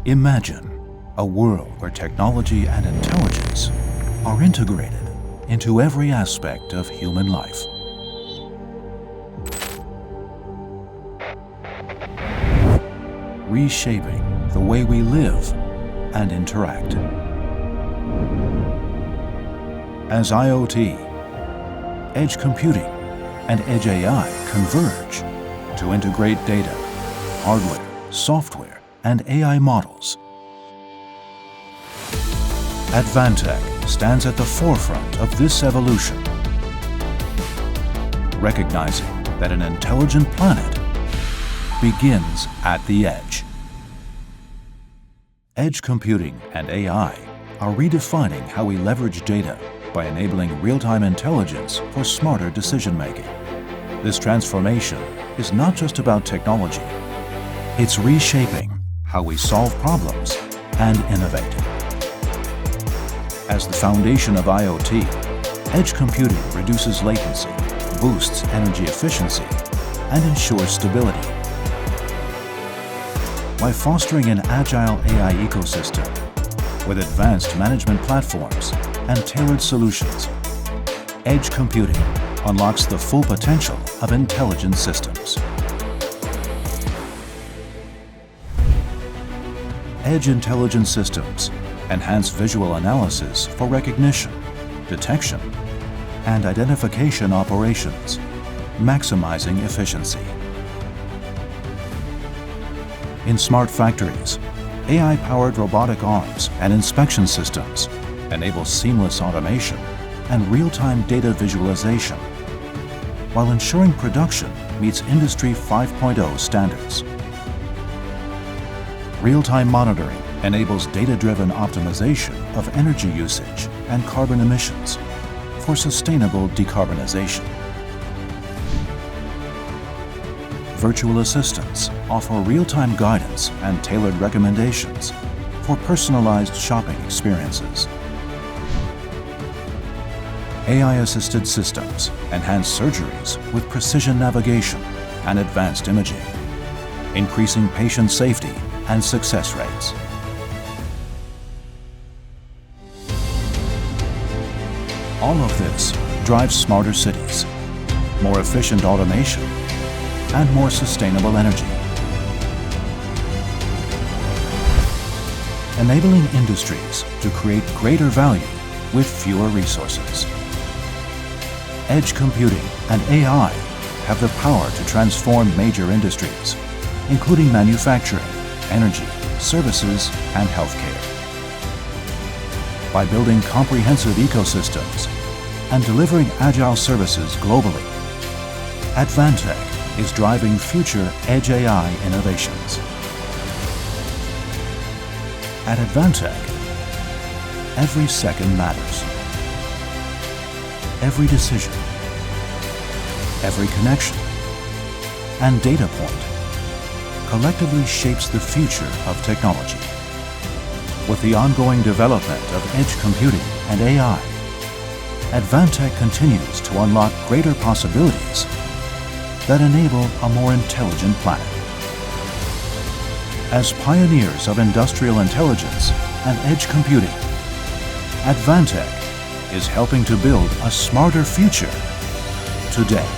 Imagine a world where technology and intelligence are integrated into every aspect of human life. Reshaping the way we live and interact. As IoT, edge computing, and edge AI converge to integrate data, hardware, software, and AI models, Advantech stands at the forefront of this evolution, recognizing that an intelligent planet begins at the edge. Edge computing and AI are redefining how we leverage data by enabling real-time intelligence for smarter decision-making. This transformation is not just about technology. It's reshaping how we solve problems and innovate. As the foundation of IoT, edge computing reduces latency, boosts energy efficiency, and ensures stability. By fostering an agile AI ecosystem with advanced management platforms and tailored solutions, edge computing unlocks the full potential of intelligent systems. Edge intelligent systems enhance visual analysis for recognition, detection, and identification operations, maximizing efficiency. In smart factories, AI-powered robotic arms and inspection systems enable seamless automation and real-time data visualization, while ensuring production meets Industry 5.0 standards. Real-time monitoring enables data-driven optimization of energy usage and carbon emissions for sustainable decarbonization. Virtual assistants offer real-time guidance and tailored recommendations for personalized shopping experiences. AI-assisted systems enhance surgeries with precision navigation and advanced imaging, increasing patient safety and success rates. All of this drives smarter cities, more efficient automation, and more sustainable energy, enabling industries to create greater value with fewer resources. Edge computing and AI have the power to transform major industries, including manufacturing, energy, services, and healthcare. By building comprehensive ecosystems and delivering agile services globally, Advantech is driving future edge AI innovations. At Advantech, every second matters. Every decision, every connection, and data point collectively shapes the future of technology. With the ongoing development of edge computing and AI, Advantech continues to unlock greater possibilities that enable a more intelligent planet. As pioneers of industrial intelligence and edge computing, Advantech is helping to build a smarter future today.